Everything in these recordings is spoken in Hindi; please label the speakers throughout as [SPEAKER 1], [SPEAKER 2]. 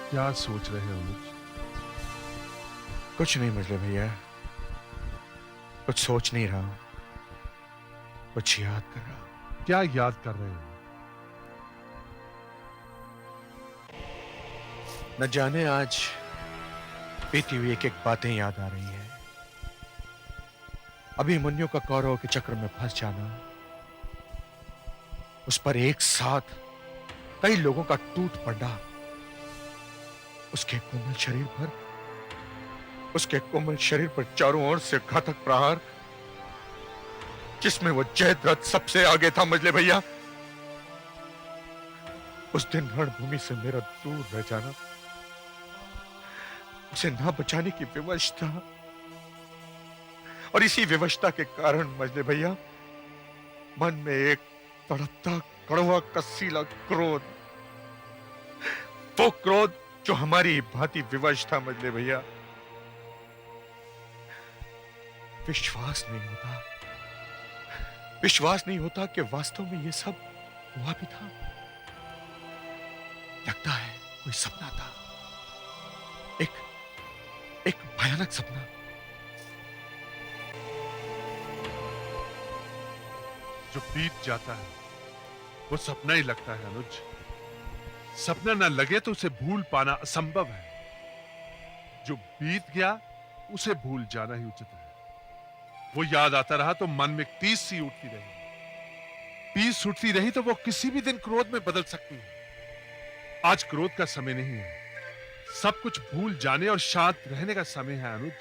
[SPEAKER 1] क्या सोच रहे हो अनुज?
[SPEAKER 2] कुछ नहीं मजले भैया, कुछ सोच नहीं रहा हूं, कुछ याद कर रहा हूं।
[SPEAKER 1] क्या याद कर रहे हो?
[SPEAKER 2] न जाने आज बीती हुई एक एक बातें याद आ रही हैं। अभिमन्यु का कौरव के चक्र में फंस जाना, उस पर एक साथ कई लोगों का टूट पड़ना, उसके कोमल शरीर पर उसके कोमल शरीर पर चारों ओर से घातक प्रहार, जिसमें वो जयद्रथ सबसे आगे था मजले भैया। उस दिन रणभूमि से मेरा दूर रह जाना, उसे ना बचाने की विवश था, और इसी विवशता के कारण मजले भैया मन में एक तड़पता कड़वा कसीला क्रोध, वो क्रोध जो हमारी भांति विवश था मजले भैया। विश्वास नहीं होता कि वास्तव में ये सब हुआ भी था। लगता है कोई सपना था, एक एक भयानक सपना।
[SPEAKER 1] जो बीत जाता है वो सपना ही लगता है अनुज। सपना ना लगे तो उसे भूल पाना असंभव है। जो बीत गया उसे भूल जाना ही उचित है। वो याद आता रहा तो मन में टीस सी उठती रही। पीस उठती रही तो वो किसी भी दिन क्रोध में बदल सकती है। आज क्रोध का समय नहीं है। सब कुछ भूल जाने और शांत रहने का समय है अनुज।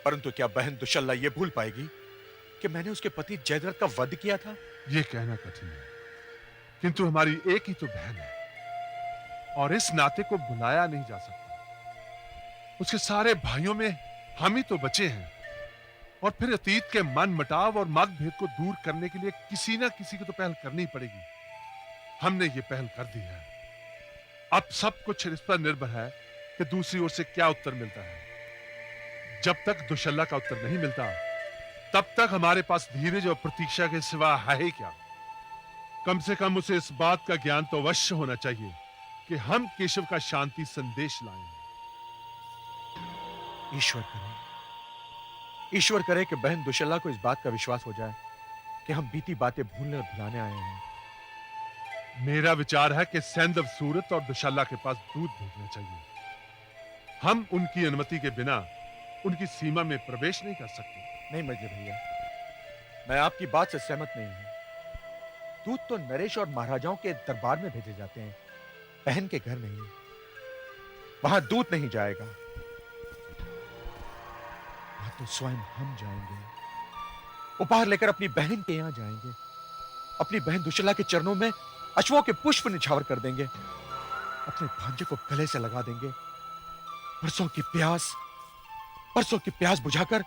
[SPEAKER 2] परंतु क्या बहन दुशल्ला ये भूल पाएगी कि मैंने उसके पति जयद्रथ का वध किया था?
[SPEAKER 1] ये कहना कठिन है, किंतु हमारी एक ही तो बहन है और इस नाते को भुलाया नहीं जा सकता। उसके सारे भाइयों में हम ही तो बचे हैं, और फिर अतीत के मन मटाव और मतभेद को दूर करने के लिए किसी ना किसी को तो पहल करनी पड़ेगी। हमने ये पहल कर दी है। अब सब कुछ इस पर निर्भर है कि दूसरी ओर से क्या उत्तर मिलता है। जब तक दुशल्ला का उत्तर नहीं मिलता तब तक हमारे पास धीरज और प्रतीक्षा के सिवा है ही क्या। कम से कम उसे इस बात का ज्ञान तो अवश्य होना चाहिए कि हम केशव का शांति संदेश लाए हैं।
[SPEAKER 2] ईश्वर करे कि बहन दुशल्ला को इस बात का विश्वास हो जाए कि हम बीती बातें भूलने और भुलाने आए हैं।
[SPEAKER 1] मेरा विचार है कि सैंधव सूरत और दुशल्ला के पास दूध भेजना चाहिए। हम उनकी अनुमति के बिना उनकी सीमा में प्रवेश नहीं कर सकते।
[SPEAKER 2] नहीं मजले भैया, मैं आपकी बात से सहमत नहीं हूं। दूध तो नरेश और महाराजाओं के दरबार में भेजे जाते हैं, बहन के घर नहीं। वहां दूध नहीं जाएगा, वहां तो स्वयं हम जाएंगे। उपहार लेकर अपनी बहन के यहां जाएंगे, अपनी बहन दुशल्ला के चरणों में अश्वों के पुष्प निछावर कर देंगे, अपने भांजे को गले से लगा देंगे। परसों की प्यास बुझाकर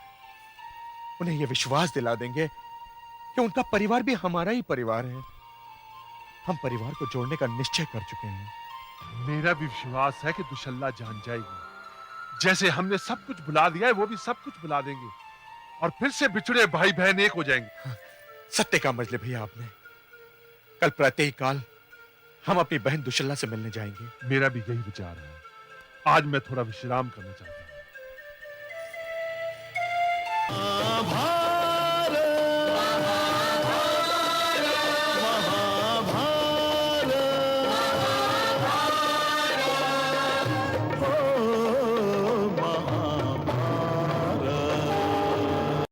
[SPEAKER 2] उन्हें यह विश्वास दिला देंगे कि उनका परिवार भी हमारा ही परिवार है। हम परिवार को जोड़ने का निश्चय कर चुके हैं।
[SPEAKER 1] मेरा भी विश्वास है कि दुशल्ला जान जाएगी। जैसे हमने सब कुछ भुला दिया है, वो भी सब कुछ भुला देंगे और फिर से बिछड़े भाई बहन एक हो जाएंगे।
[SPEAKER 2] सत्य का मजले भैया आपने। कल प्रातः काल हम अपनी बहन दुशल्ला से मिलने जाएंगे।
[SPEAKER 1] मेरा भी यही विचार है। आज मैं थोड़ा विश्राम करना चाहता हूं।